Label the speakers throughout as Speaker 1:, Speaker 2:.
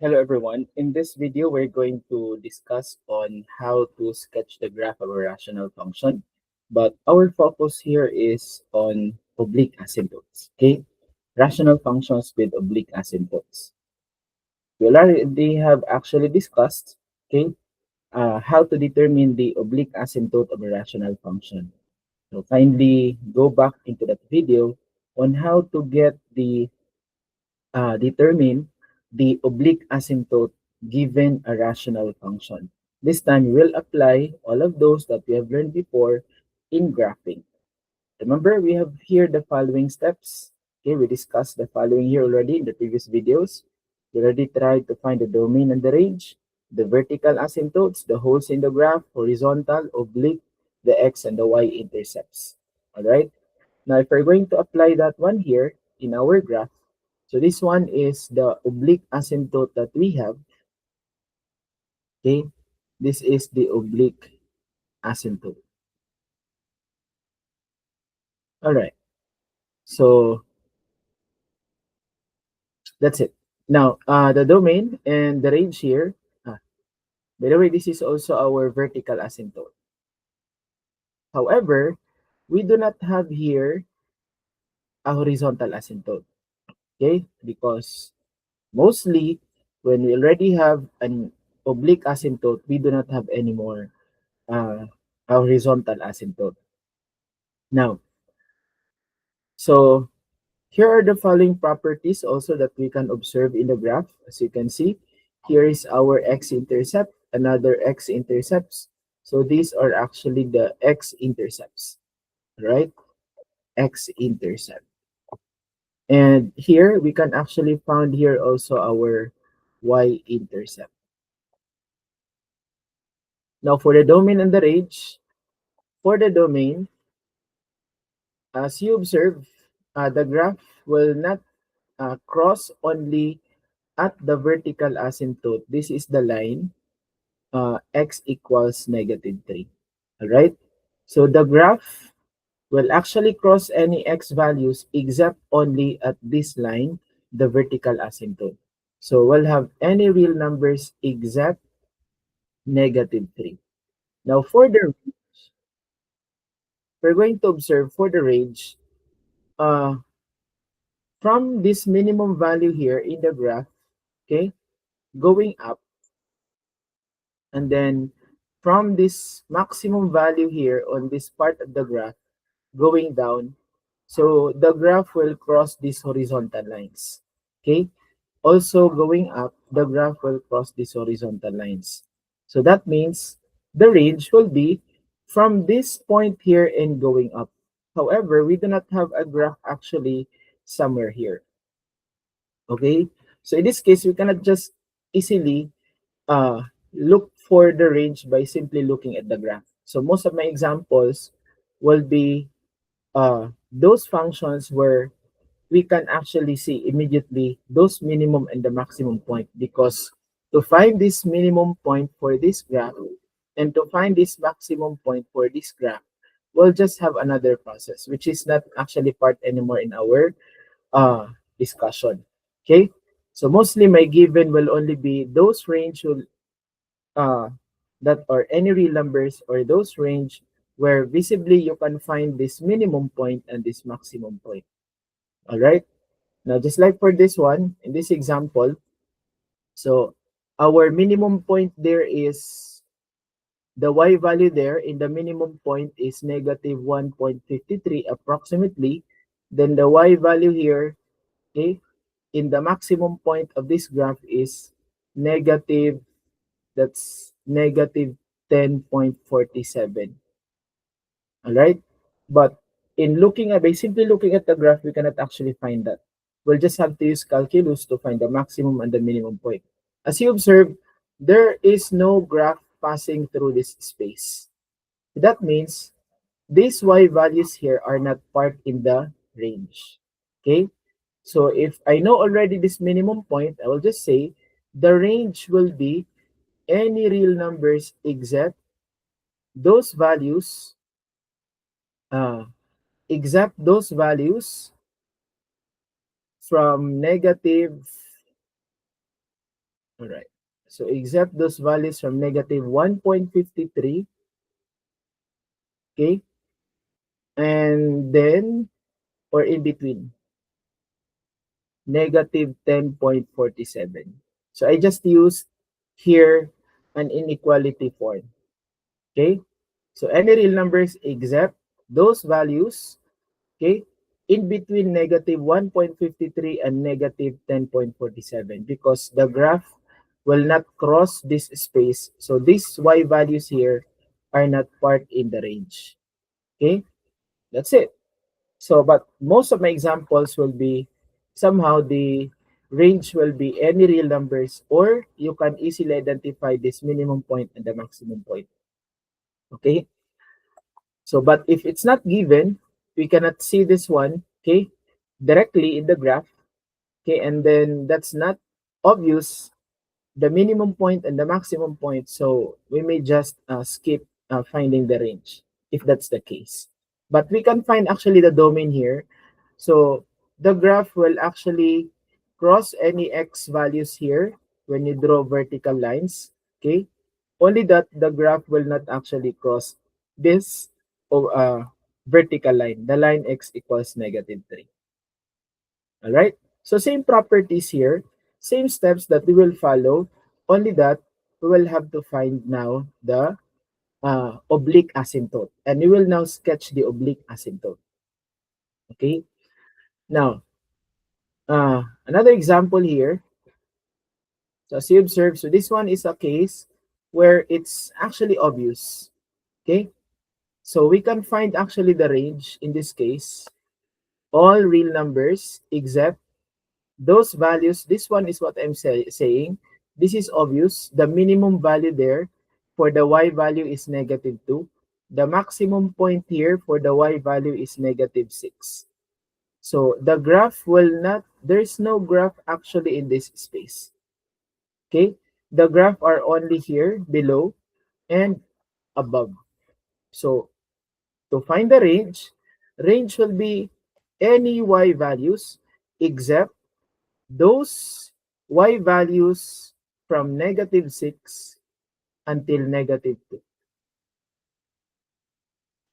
Speaker 1: Hello everyone. In this video, we're going to discuss on how to sketch the graph of a rational function. But our focus here is on oblique asymptotes. Okay, rational functions with oblique asymptotes. We already have actually discussed, okay, how to determine the oblique asymptote of a rational function. So kindly go back into that video on how to get the determine the oblique asymptote given a rational function. This time, we will apply all of those that we have learned before in graphing. Remember, we have here the following steps. Okay, we discussed the following here already in the previous videos. We already tried to find the domain and the range, the vertical asymptotes, the holes in the graph, horizontal, oblique, the x and the y intercepts. All right. Now, if we're going to apply that one here in our graph, so this one is the oblique asymptote that we have. Okay, this is the oblique asymptote. All right, so that's it. Now, the domain and the range here. By the way, this is also our vertical asymptote. However, we do not have here a horizontal asymptote. Okay, because mostly when we already have an oblique asymptote, we do not have any more a horizontal asymptote. Now, so here are the following properties also that we can observe in the graph. As you can see, here is our x-intercept, another x-intercepts. So these are actually the x-intercepts, right? X-intercept. And here we can actually find here also our y-intercept. Now for the domain and the range, for the domain, as you observe, the graph will not cross only at the vertical asymptote. This is the line x equals -3. All right. So the graph will actually cross any x values except only at this line, the vertical asymptote. So we'll have any real numbers except -3. Now for the we're going to observe for the range uh, from this minimum value here in the graph, okay, going up. And then from this maximum value here on this part of the graph going down, so the graph will cross these horizontal lines. Okay. Also going up, the graph will cross these horizontal lines. So that means the range will be from this point here and going up. However, we do not have a graph actually somewhere here. Okay. So in this case, we cannot just easily uh, look for the range by simply looking at the graph. So most of my examples will be those functions where we can actually see immediately those minimum and the maximum point, because to find this minimum point for this graph and to find this maximum point for this graph, we'll just have another process, which is not actually part anymore in our uh, discussion. Okay, so mostly my given will only be those range will uh, that are any real numbers, or those range where visibly you can find this minimum point and this maximum point. All right. Now, just like for this one, in this example, so our minimum point there is the y value there in the minimum point is -1.53 approximately. Then the y value here, okay, in the maximum point of this graph is negative, that's -10.47. All right. But in looking at, by simply looking at the graph, we cannot actually find that. We'll just have to use calculus to find the maximum and the minimum point. As you observe, there is no graph passing through this space. That means these y values here are not part in the range. Okay. So if I know already this minimum point, I will just say the range will be any real numbers except those values, uh, those values from All right. So except those values from negative 1.53, okay, and then, or in between, negative 10.47. So I just used here an inequality form, okay? So any real numbers except those values, okay, in between negative 1.53 and negative 10.47, because the graph will not cross this space. So these y values here are not part in the range. Okay, that's it. So, but most of my examples will be somehow the range will be any real numbers, or you can easily identify this minimum point and the maximum point. Okay, so but if it's not given, we cannot see this one, okay, directly in the graph, okay, and then that's not obvious, the minimum point and the maximum point, so we may just skip finding the range if that's the case. But we can find actually the domain here. So the graph will actually cross any x values here when you draw vertical lines, okay? Only that the graph will not actually cross this vertical line, the line x equals negative 3. All right? So same properties here, same steps that we will follow, only that we will have to find now the oblique asymptote. And we will now sketch the oblique asymptote. Okay? Now, another example here. So as you observe, so this one is a case where it's actually obvious. Okay? So we can find actually the range in this case, all real numbers except those values. This one is what I'm saying. This is obvious. The minimum value there for the y value is negative 2. The maximum point here for the y value is negative 6. So the graph will not, there's no graph actually in this space. Okay, the graph are only here below and above. So to find the range will be any y values except those y values from negative 6 until negative 2.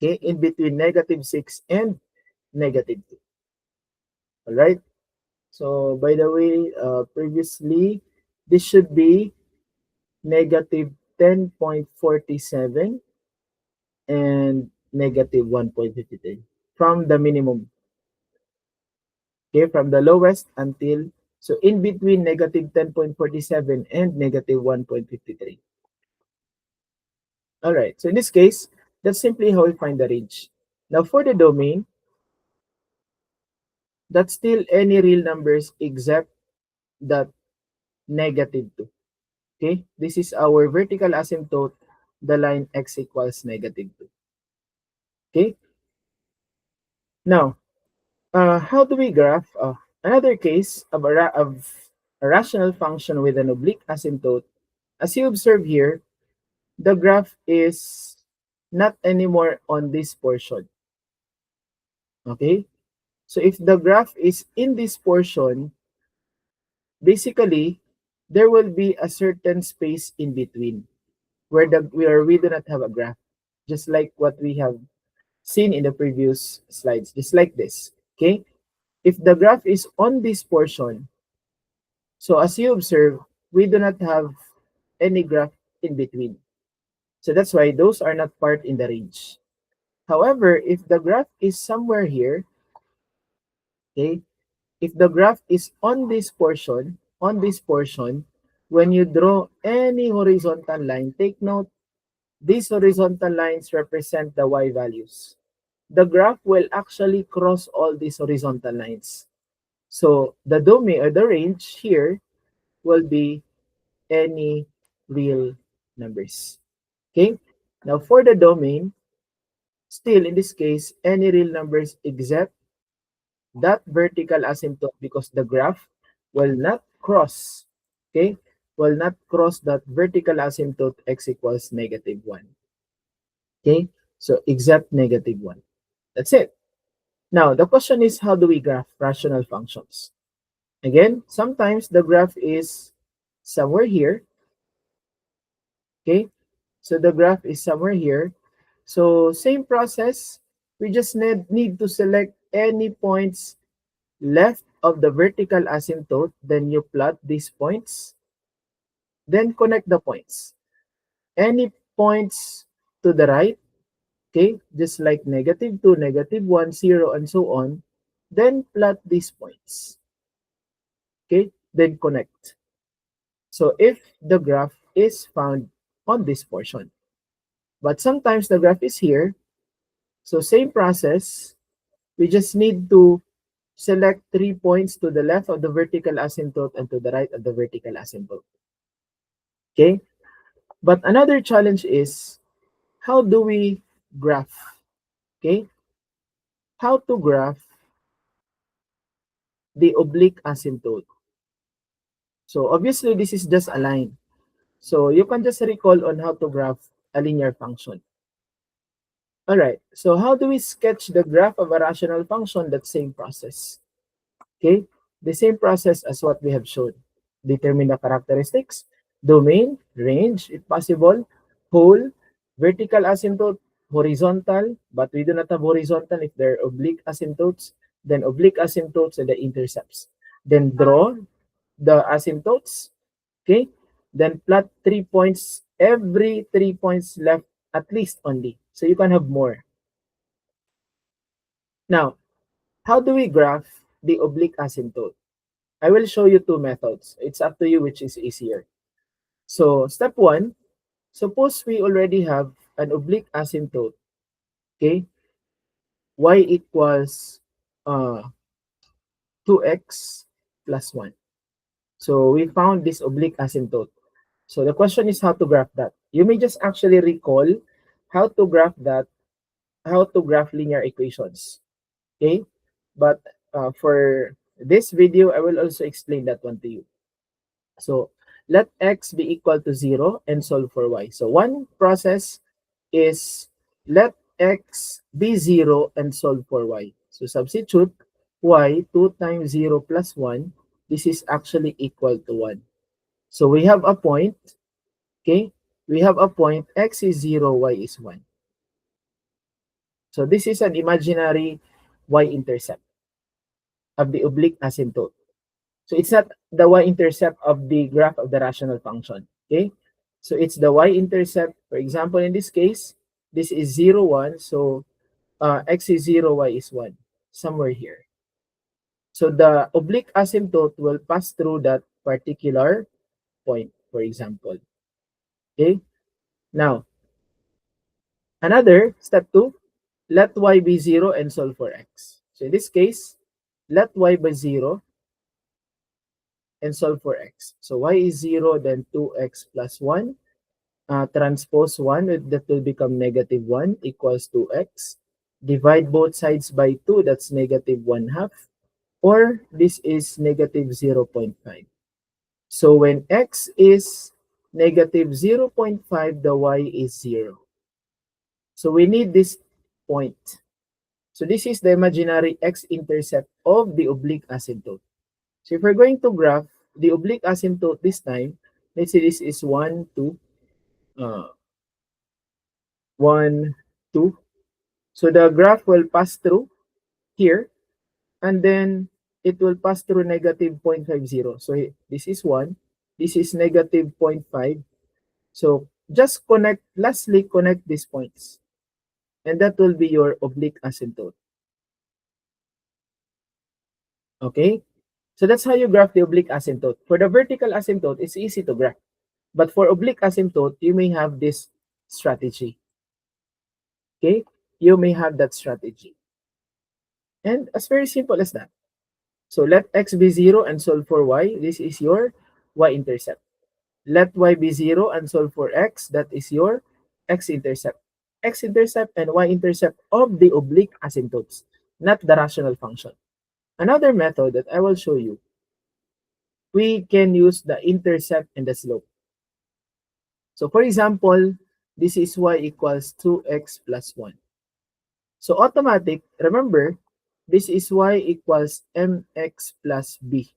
Speaker 1: Okay, in between negative 6 and negative 2. All right. So by the way, previously, this should be negative 10.47 and negative 1.53 from the minimum. Okay, from the lowest until, so in between negative 10.47 and negative 1.53. All right, so in this case, that's simply how we find the range. Now for the domain, that's still any real numbers except that negative 2. Okay, this is our vertical asymptote, the line x equals negative 2. Okay, now how do we graph another case of a rational function with an oblique asymptote? As you observe here, the graph is not anymore on this portion. Okay, so if the graph is in this portion, basically there will be a certain space in between where we do not have a graph, just like what we have seen in the previous slides, just like this. Okay, if the graph is on this portion, so as you observe, we do not have any graph in between. So that's why those are not part in the range. However, if the graph is somewhere here, okay, if the graph is on this portion, when you draw any horizontal line, take note, these horizontal lines represent the y values. The graph will actually cross all these horizontal lines. So the domain or the range here will be any real numbers. Okay, now for the domain, still in this case, any real numbers except that vertical asymptote, because the graph will not cross, okay, will not cross that vertical asymptote x equals negative 1. Okay, so except negative 1. That's it. Now, the question is, how do we graph rational functions? Again, sometimes the graph is somewhere here. Okay, so the graph is somewhere here. So same process, we just need to select any points left of the vertical asymptote, then you plot these points, then connect the points. Any points to the right, okay, just like -2, -1, 0, and so on, then plot these points, okay, then connect. So if the graph is found on this portion, but sometimes the graph is here, so same process, we just need to select 3 points to the left of the vertical asymptote and to the right of the vertical asymptote. Okay? But another challenge is, how do we graph? Okay? How to graph the oblique asymptote. So obviously this is just a line. So you can just recall on how to graph a linear function. All right. So how do we sketch the graph of a rational function? That same process. Okay? The same process as what we have shown. Determine the characteristics, domain, range, if possible, pole, vertical asymptote, horizontal, but we do not have horizontal if they're oblique asymptotes, then oblique asymptotes and the intercepts. Then draw the asymptotes, okay? Then plot 3 points, every 3 points left at least only. So you can have more. Now, how do we graph the oblique asymptote? I will show you two methods. It's up to you which is easier. So step one, suppose we already have an oblique asymptote, okay? Y equals 2x plus 1. So we found this oblique asymptote. So the question is how to graph that. You may just actually recall how to graph that, how to graph linear equations, okay? But for this video, I will also explain that one to you. So let x be equal to 0 and solve for y. So one process is let x be 0 and solve for y. So substitute y, 2 times 0 plus 1. This is actually equal to 1. So we have a point, okay? We have a point, x is 0, y is 1. So this is an imaginary y-intercept of the oblique asymptote. So it's not the y-intercept of the graph of the rational function, okay? So it's the y-intercept. For example, in this case, this is 0, 1. So x is 0, y is 1, somewhere here. So the oblique asymptote will pass through that particular point, for example. Okay? Now, another, step 2, let y be 0 and solve for x. So in this case, let y be 0 and solve for x. So y is 0, then 2x plus 1. Transpose 1, that will become -1 equals 2x. Divide both sides by 2, that's -1/2. Or this is -0.5. So when x is -0.5, the y is 0. So we need this point. So this is the imaginary x-intercept of the oblique asymptote. So if we're going to graph the oblique asymptote this time, let's say this is 1, 2, 1, 2. So the graph will pass through here, and then it will pass through -0.50. So this is 1, this is -0.5. So just connect, lastly, connect these points. And that will be your oblique asymptote. Okay? So that's how you graph the oblique asymptote. For the vertical asymptote, it's easy to graph. But for oblique asymptote, you may have this strategy. Okay? You may have that strategy. And it's very simple as that. So let x be 0 and solve for y. This is your y-intercept. Let y be 0 and solve for x. That is your x-intercept. X-intercept and y-intercept of the oblique asymptotes, not the rational function. Another method that I will show you, we can use the intercept and the slope. So for example, this is y equals 2x plus 1. So automatic, remember, this is y equals mx plus b.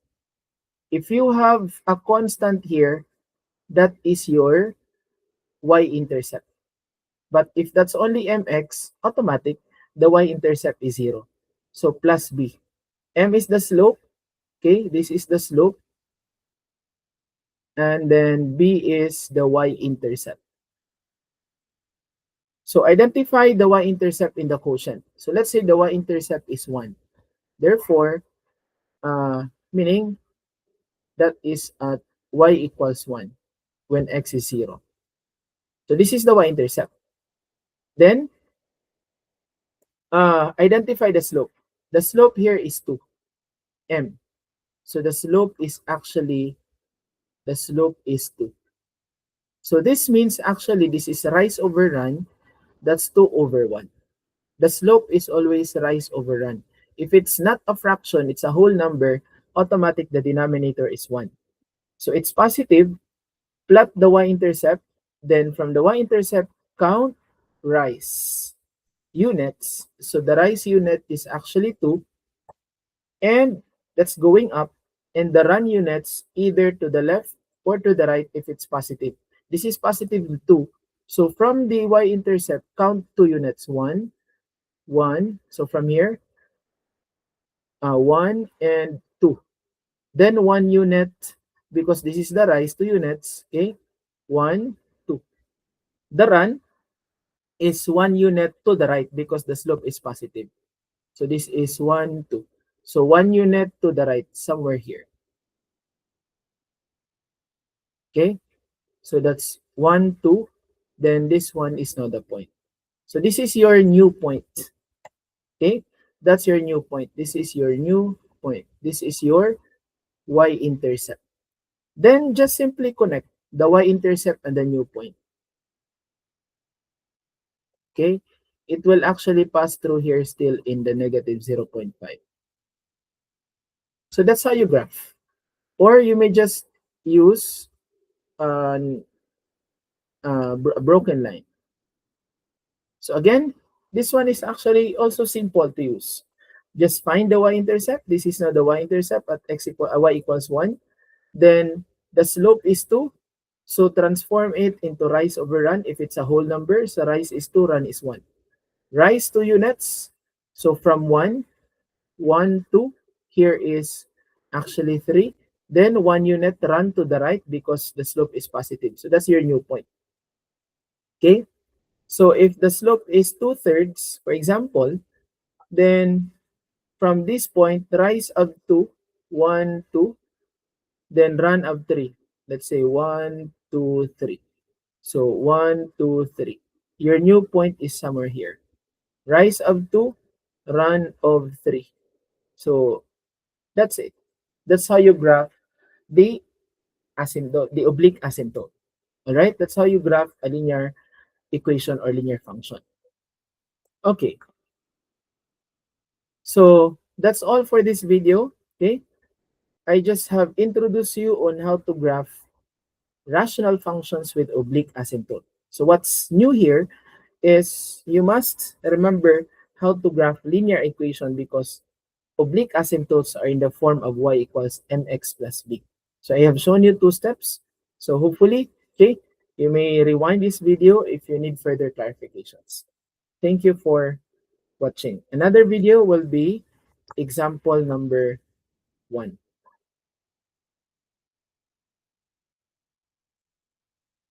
Speaker 1: If you have a constant here, that is your y-intercept. But if that's only mx, automatic, the y-intercept is 0. So plus b. M is the slope. Okay, this is the slope. And then b is the y-intercept. So identify the y-intercept in the quotient. So let's say the y-intercept is 1. Therefore, meaning that is at y equals 1 when x is 0. So this is the y-intercept. Then, identify the slope. The slope here is 2, m. So the slope is 2. So this means actually this is rise over run. That's 2 over 1. The slope is always rise over run. If it's not a fraction, it's a whole number, automatic the denominator is 1. So it's positive, plot the y-intercept, then from the y-intercept, count rise units. So the rise unit is actually 2, and that's going up, and the run units either to the left or to the right if it's positive. This is positive 2. So from the y-intercept, count 2 units. 1, 1. So from here, 1 and 2. Then 1 unit, because this is the rise, 2 units. Okay, 1, 2. The run is 1 unit to the right because the slope is positive. So this is 1, 2. So 1 unit to the right, somewhere here. Okay, so that's 1, 2. Then this one is now the point. So this is your new point. Okay, that's your new point. This is your new point. This is your y-intercept. Then just simply connect the y-intercept and the new point. Okay, it will actually pass through here still in the negative 0.5. So that's how you graph. Or you may just use a broken line. So again, this one is actually also simple to use. Just find the y-intercept. This is now the y-intercept at y equals 1. Then the slope is 2. So transform it into rise over run. If it's a whole number, so rise is 2, run is 1. Rise 2 units. So from 1, 1, 2. Here is actually 3. Then 1 unit run to the right because the slope is positive. So that's your new point. Okay? So if the slope is 2/3, for example, then from this point, rise up to 1, 2, then run of 3. Let's say 1, 2, 3. So 1, 2, 3. Your new point is somewhere here. Rise of 2, run of 3. So that's it. That's how you graph the asymptote, the oblique asymptote. All right, that's how you graph a linear equation or linear function. Okay, so that's all for this video. Okay, I just have introduced you on how to graph rational functions with oblique asymptote. So what's new here is you must remember how to graph linear equation because oblique asymptotes are in the form of y equals mx plus b. So I have shown you 2 steps. So hopefully, okay, you may rewind this video if you need further clarifications. Thank you for watching. Another video will be example number 1.